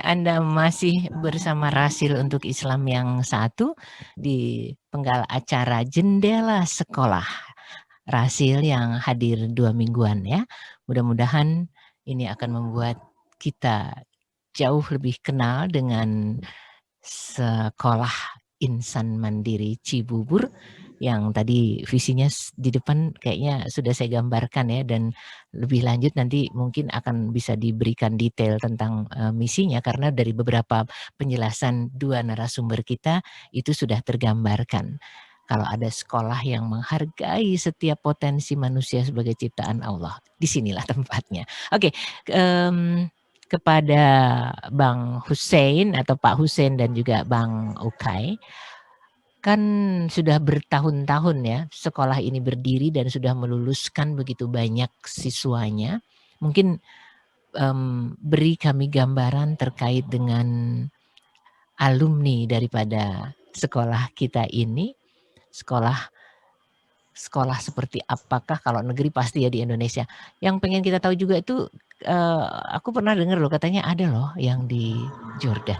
Anda masih bersama Rasil untuk Islam yang satu di penggal acara Jendela Sekolah. Rasil yang hadir 2 mingguan ya. Mudah-mudahan ini akan membuat kita jauh lebih kenal dengan Sekolah Insan Mandiri Cibubur yang tadi visinya di depan kayaknya sudah saya gambarkan ya, dan lebih lanjut nanti mungkin akan bisa diberikan detail tentang misinya karena dari beberapa penjelasan dua narasumber kita itu sudah tergambarkan. Kalau ada sekolah yang menghargai setiap potensi manusia sebagai ciptaan Allah, disinilah tempatnya. Oke, kepada Bang Hussein atau Pak Hussein dan juga Bang Okay. Kan sudah bertahun-tahun ya sekolah ini berdiri dan sudah meluluskan begitu banyak siswanya. Mungkin beri kami gambaran terkait dengan alumni daripada sekolah kita ini. Sekolah seperti apakah, kalau negeri pasti ya di Indonesia. Yang pengen kita tahu juga itu, aku pernah dengar loh katanya ada loh yang di Jordan.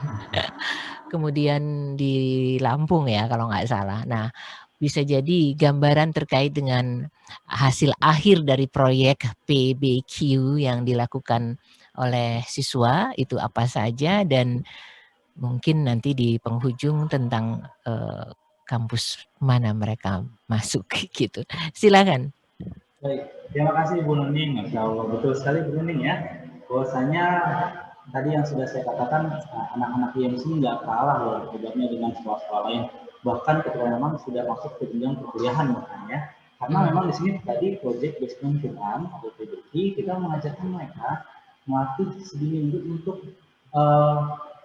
Kemudian di Lampung ya kalau nggak salah. Nah, bisa jadi gambaran terkait dengan hasil akhir dari proyek PBQ yang dilakukan oleh siswa itu apa saja, dan mungkin nanti di penghujung tentang kampus mana mereka masuk gitu. Silakan. Baik, terima kasih Bu Nuning. Masya Allah, betul sekali Bu Nuning ya. Bahwasanya tadi yang sudah saya katakan, anak-anak IMC nggak kalah loh hebatnya dengan sekolah-sekolah lain. Bahkan ketika memang sudah masuk ke jenjang perkuliahan makanya. Karena memang di sini tadi Project Basement Quran atau PBQ, kita mengajarkan mereka melatih sedini untuk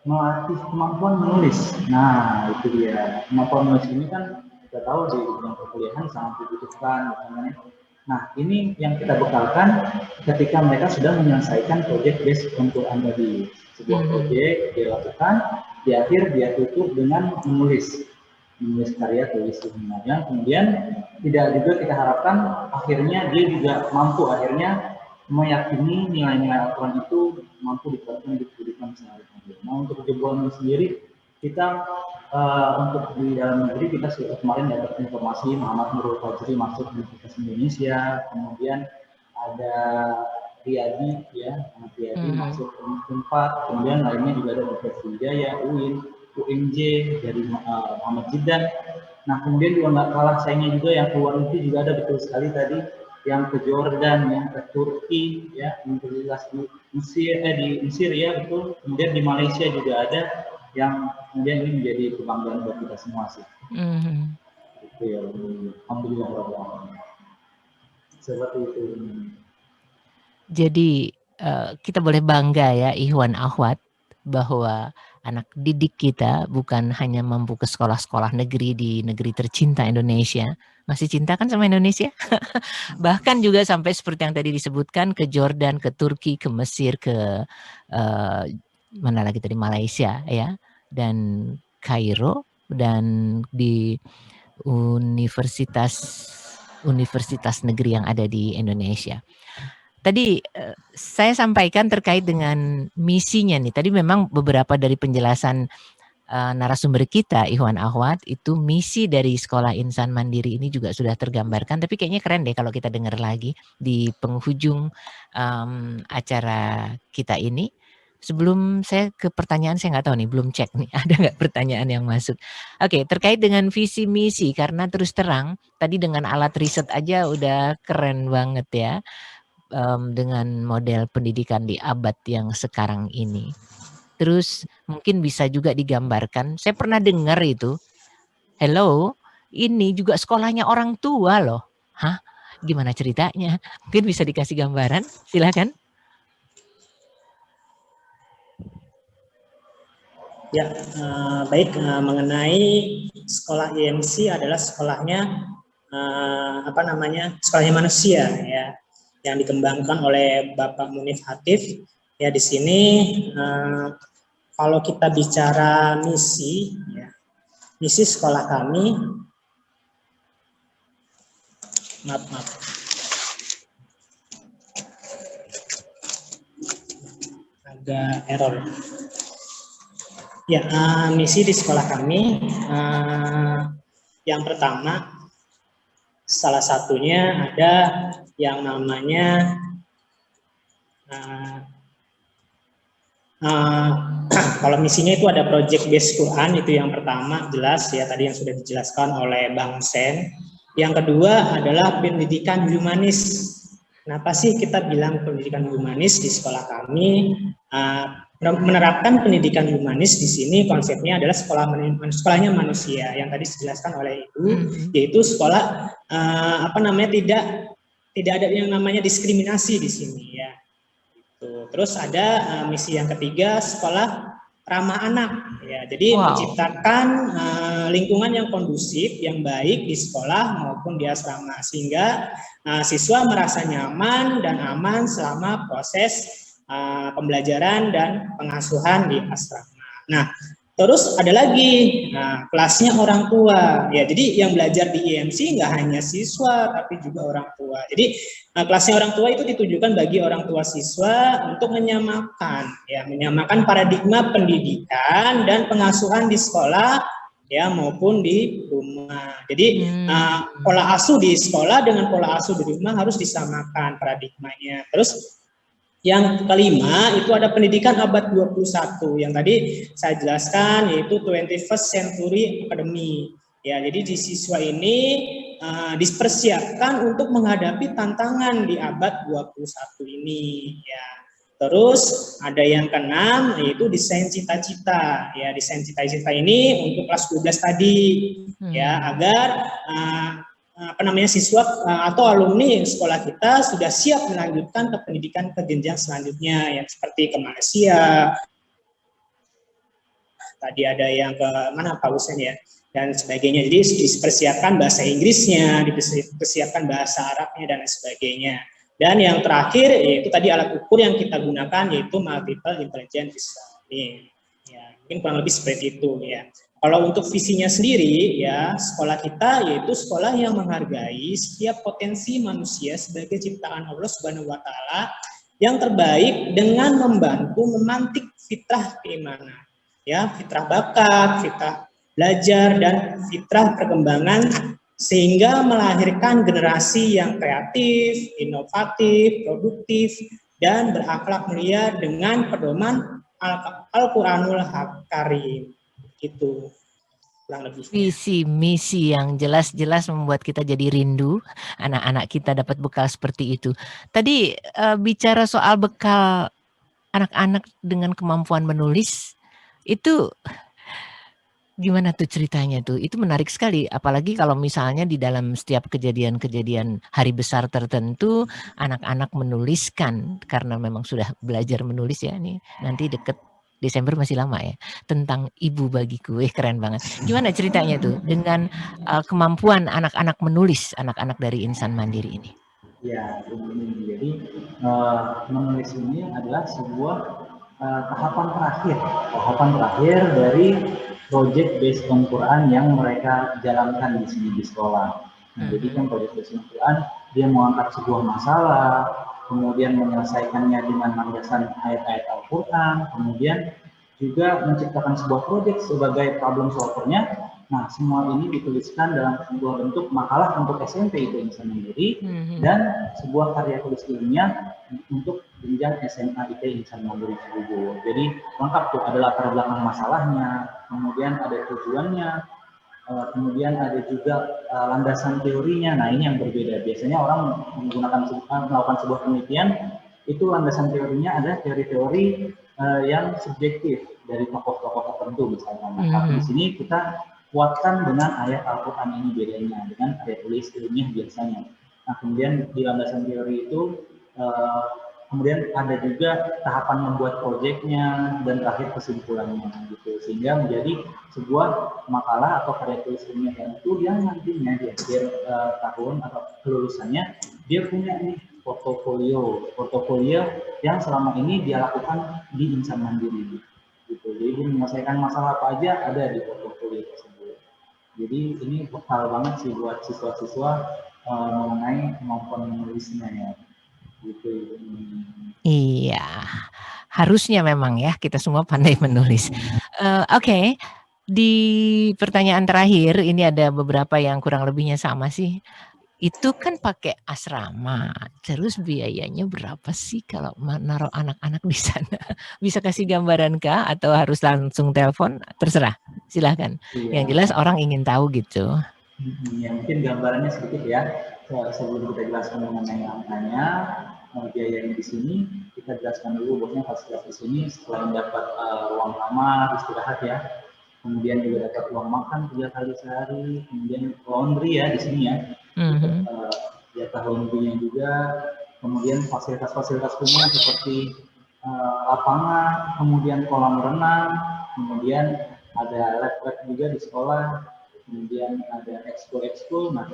melatih kemampuan menulis. Nah, itu dia. Kemampuan menulis ini kan kita tahu di jenjang perkuliahan sangat dibutuhkan. Nah, ini yang kita bekalkan ketika mereka sudah menyelesaikan proyek based untuk tadi. Sebuah proyek dilakukan, di akhir dia tutup dengan menulis karya tulis ilmiahnya. Kemudian tidak juga kita harapkan akhirnya dia juga mampu akhirnya meyakini nilai-nilai Al-Quran itu mampu diterapkan di kehidupan sehari-hari. Nah, untuk jebolan sendiri kita untuk di dalam negeri kita sudah kemarin dapat informasi Muhammad Nurul Fajri masuk di Universitas Indonesia, kemudian ada Riyadi ya, Riyadi masuk ke Unpad, kemudian lainnya juga ada Universitas Wijaya, UIN, UNJ dari Muhammad Jidan. Nah, kemudian juga nggak kalah saingnya juga yang keluar negeri juga ada, betul sekali tadi yang ke Jordan, yang ke Turki, ya, Universitas di Mesir ya betul. Kemudian di Malaysia juga ada yang kemudian ini menjadi kebanggaan buat kita semua sih. Itu ya, alhamdulillah. Seperti itu. Jadi kita boleh bangga ya Ikhwan Akhwat bahwa anak didik kita bukan hanya mampu ke sekolah-sekolah negeri di negeri tercinta Indonesia, masih cinta kan sama Indonesia? Bahkan juga sampai seperti yang tadi disebutkan ke Jordan, ke Turki, ke Mesir, ke mana lagi tadi Malaysia ya, dan Kairo, dan di universitas negeri yang ada di Indonesia. Tadi saya sampaikan terkait dengan misinya nih. Tadi memang beberapa dari penjelasan narasumber kita, Ikhwan Akhwat, itu misi dari Sekolah Insan Mandiri ini juga sudah tergambarkan. Tapi kayaknya keren deh kalau kita dengar lagi di penghujung acara kita ini. Sebelum saya ke pertanyaan, saya nggak tahu nih, belum cek nih, ada nggak pertanyaan yang masuk. Oke, terkait dengan visi misi, karena terus terang, tadi dengan alat riset aja udah keren banget ya. Dengan model pendidikan di abad yang sekarang ini. Terus mungkin bisa juga digambarkan, saya pernah dengar itu, hello, ini juga sekolahnya orang tua loh. Hah? Gimana ceritanya? Mungkin bisa dikasih gambaran, silakan. Ya, baik, mengenai sekolah IMC adalah sekolahnya sekolahnya manusia ya, yang dikembangkan oleh Bapak Munif Hatif. Ya, di sini kalau kita bicara misi, ya, misi sekolah kami, maaf, agak error. Ya, misi di sekolah kami yang pertama, salah satunya ada yang namanya kalau misinya itu ada project based Quran, itu yang pertama, jelas ya, tadi yang sudah dijelaskan oleh Bang Sen. Yang kedua adalah pendidikan humanis. Kenapa sih kita bilang pendidikan humanis di sekolah kami? Menerapkan pendidikan humanis di sini konsepnya adalah sekolahnya manusia yang tadi dijelaskan oleh Ibu, yaitu sekolah tidak ada yang namanya diskriminasi di sini ya. Terus ada misi yang ketiga, sekolah ramah anak ya. Jadi menciptakan lingkungan yang kondusif, yang baik di sekolah maupun di asrama, sehingga siswa merasa nyaman dan aman selama proses pembelajaran dan pengasuhan di asrama. Nah, terus ada lagi kelasnya orang tua ya. Jadi yang belajar di IMC nggak hanya siswa tapi juga orang tua. Jadi kelasnya orang tua itu ditujukan bagi orang tua siswa untuk menyamakan paradigma pendidikan dan pengasuhan di sekolah ya maupun di rumah. Jadi pola asuh di sekolah dengan pola asuh di rumah harus disamakan paradigmanya. Terus yang kelima itu ada pendidikan abad 21 yang tadi saya jelaskan, yaitu 21st Century Academy. Ya, jadi di siswa ini dipersiapkan untuk menghadapi tantangan di abad 21 ini ya. Terus ada yang keenam, yaitu desain cita-cita. Ya, desain cita-cita ini untuk kelas 12 tadi ya, agar siswa atau alumni sekolah kita sudah siap melanjutkan ke pendidikan ke jenjang selanjutnya yang seperti ke Malaysia. Tadi ada yang ke mana Pak Husen ya, dan sebagainya. Jadi dipersiapkan bahasa Inggrisnya, dipersiapkan bahasa Arabnya dan sebagainya. Dan yang terakhir yaitu tadi alat ukur yang kita gunakan yaitu multiple intelligence design. Ya, mungkin kurang lebih seperti itu ya. Kalau untuk visinya sendiri ya, sekolah kita yaitu sekolah yang menghargai setiap potensi manusia sebagai ciptaan Allah Subhanahu wa taala yang terbaik dengan membantu memantik fitrah keimanan. Ya, fitrah bakat, fitrah belajar dan fitrah perkembangan sehingga melahirkan generasi yang kreatif, inovatif, produktif dan berakhlak mulia dengan pedoman Al-Qur'anul Karim. Itu kurang lebih. Visi misi yang jelas-jelas membuat kita jadi rindu anak-anak kita dapat bekal seperti itu. Tadi bicara soal bekal anak-anak dengan kemampuan menulis itu gimana tuh ceritanya tuh? Itu menarik sekali, apalagi kalau misalnya di dalam setiap kejadian-kejadian hari besar tertentu anak-anak menuliskan karena memang sudah belajar menulis ya nih. Nanti deket Desember masih lama ya, tentang ibu bagiku. Keren banget. Gimana ceritanya tuh dengan kemampuan anak-anak menulis, anak-anak dari Insan Mandiri ini? Ya, jadi menulis ini adalah sebuah tahapan terakhir dari project based on Quran yang mereka jalankan di sini di sekolah. Nah, jadi kan project based on Quran dia mengangkat sebuah masalah, kemudian menyelesaikannya dengan landasan ayat-ayat Al-Quran, kemudian juga menciptakan sebuah project sebagai problem solvernya. Nah, semua ini dituliskan dalam sebuah bentuk makalah untuk SMP itu Insan Mandiri dan sebuah karya tulis ilmiah untuk jenjang SMA IT Insan Mandiri Cibubur. Jadi lengkap tuh, ada latar belakang masalahnya, kemudian ada tujuannya, kemudian ada juga landasan teorinya. Nah, ini yang berbeda. Biasanya orang melakukan sebuah penelitian itu landasan teorinya ada teori-teori yang subjektif dari tokoh-tokoh tertentu misalnya. Nah, tapi di sini kita kuatkan dengan ayat Al-Quran ini bedanya dengan karya tulis ilmiah biasanya. Nah, kemudian di landasan teori itu kemudian ada juga tahapan membuat proyeknya, dan terakhir kesimpulannya gitu. Sehingga menjadi sebuah makalah atau karya tulis ilmiah yang nantinya di akhir tahun atau kelulusannya dia punya nih portofolio yang selama ini dia lakukan di insan mandiri gitu. Jadi dia menyelesaikan masalah apa aja ada di portofolio tersebut. Jadi ini hal banget sih buat siswa-siswa mengenai kemampuan menulisnya ya. Gitu. Iya, harusnya memang ya kita semua pandai menulis. Oke, di pertanyaan terakhir ini ada beberapa yang kurang lebihnya sama sih. Itu kan pakai asrama, terus biayanya berapa sih kalau menaruh anak-anak di sana? Bisa kasih gambaran kah atau harus langsung telepon? Terserah, silahkan. Iya. Yang jelas orang ingin tahu gitu. Ya, mungkin gambarannya sedikit ya. Sebelum kita jelaskan mengenai angkanya, biayanya di sini, kita jelaskan dulu bahwasanya fasilitas di sini selain dapat ruang kamar, istirahat ya, kemudian juga dapat uang makan 3 kali sehari, kemudian laundry ya di sini ya, jatah laundry-nya juga, kemudian fasilitas-fasilitas umum seperti lapangan, kemudian kolam renang, kemudian ada lab-lab juga di sekolah, kemudian ada ekskul. Nah,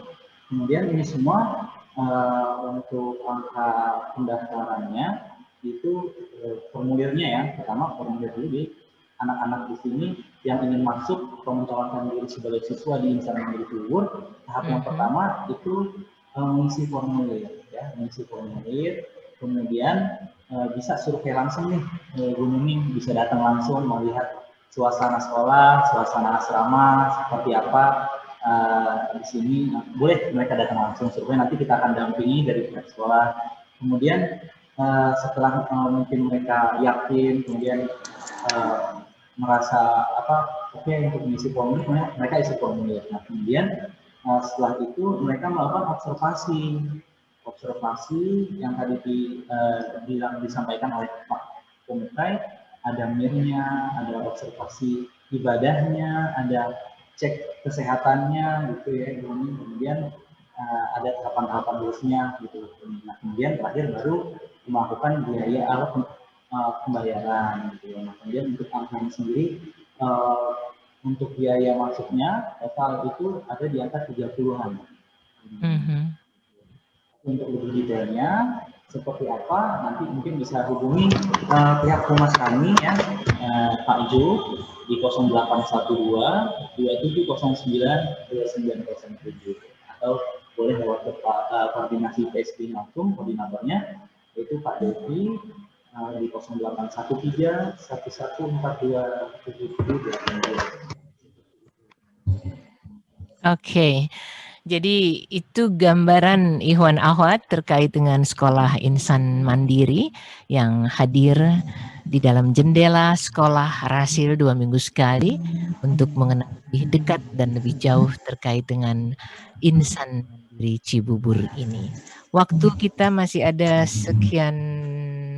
kemudian ini semua untuk angka pendaftarannya itu formulirnya ya, pertama formulir dulu di anak-anak di sini yang ingin masuk atau mencalonkan diri sebagai siswa di Insan Mandiri Cibubur. Tahap yang pertama itu mengisi formulir ya, kemudian bisa survei langsung nih, Bu Nuning bisa datang langsung melihat suasana sekolah, suasana asrama seperti apa di sini. Boleh mereka datang langsung survei, nanti kita akan dampingi dari pihak sekolah. Kemudian setelah mungkin mereka yakin, kemudian merasa oke untuk mengisi formulir, mereka isi formulir. Nah, kemudian setelah itu mereka melakukan observasi yang tadi disampaikan oleh Pak Pemukai. Ada mirnya, ada observasi ibadahnya, ada cek kesehatannya gitu ya, kemudian ada tahapan-tahapan lulusnya gitu. Nah, kemudian terakhir baru melakukan biaya pembayaran gitu. Nah, kemudian untuk angkanya sendiri untuk biaya masuknya total itu ada di angka 30-an. Untuk lebih detailnya seperti apa nanti mungkin bisa hubungi pihak humas kami ya, Pak Jo di 0812 2709 2907, atau boleh lewat koordinasi PSP langsung, koordinatornya yaitu Pak Devi di 0813 114277. Oke. Jadi itu gambaran Ikhwan Akhwat terkait dengan sekolah Insan Mandiri yang hadir di dalam jendela sekolah Rasil 2 minggu sekali untuk mengenal lebih dekat dan lebih jauh terkait dengan Insan Mandiri Cibubur ini. Waktu kita masih ada sekian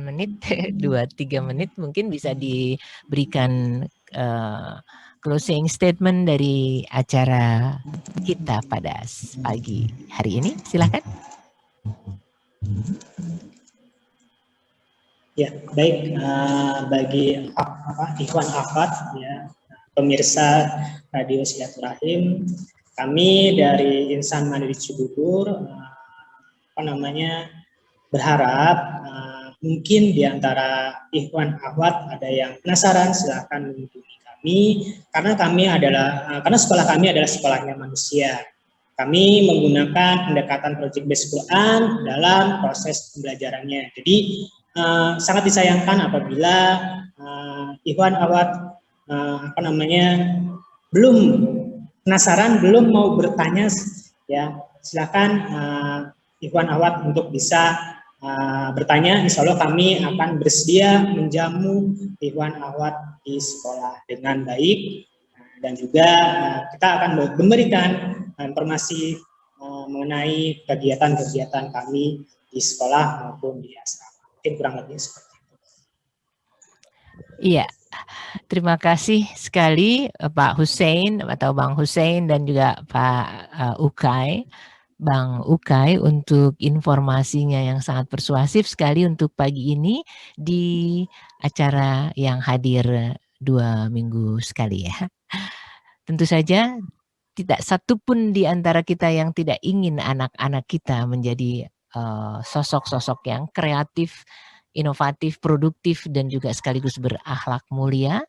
menit, 2-3 menit, mungkin bisa diberikan closing statement dari acara kita pada pagi hari ini. Silakan. Ya, baik, bagi Ikhwan Akhwat ya, pemirsa Radio Silaturahim, kami dari Insan Mandiri Cibubur berharap mungkin di antara Ikhwan Akhwat ada yang penasaran, silakan menghubungi karena sekolah kami adalah sekolahnya manusia. Kami menggunakan pendekatan project based Quran dalam proses pembelajarannya. Jadi sangat disayangkan apabila Ikhwan Akhwat belum penasaran, belum mau bertanya ya, silakan Ikhwan Akhwat untuk bisa bertanya. Insya Allah kami akan bersedia menjamu Ikhwan Akhwat di sekolah dengan baik, dan juga kita akan memberikan informasi mengenai kegiatan-kegiatan kami di sekolah maupun di asrama. Mungkin kurang lebih seperti itu. Iya, terima kasih sekali Pak Hussein atau Bang Hussein dan juga Pak Ukay. Bang Ukay untuk informasinya yang sangat persuasif sekali untuk pagi ini di acara yang hadir 2 minggu sekali ya. Tentu saja tidak satu pun di antara kita yang tidak ingin anak-anak kita menjadi sosok-sosok yang kreatif, inovatif, produktif, dan juga sekaligus berakhlak mulia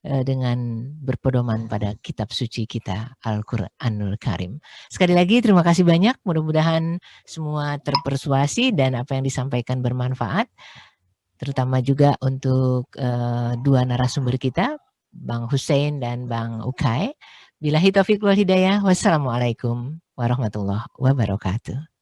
dengan berpedoman pada kitab suci kita, Al-Quranul Karim. Sekali lagi terima kasih banyak, mudah-mudahan semua terpersuasi dan apa yang disampaikan bermanfaat, terutama juga untuk dua narasumber kita, Bang Hussein dan Bang Ukay. Billahi taufiq wal hidayah, wassalamualaikum warahmatullahi wabarakatuh.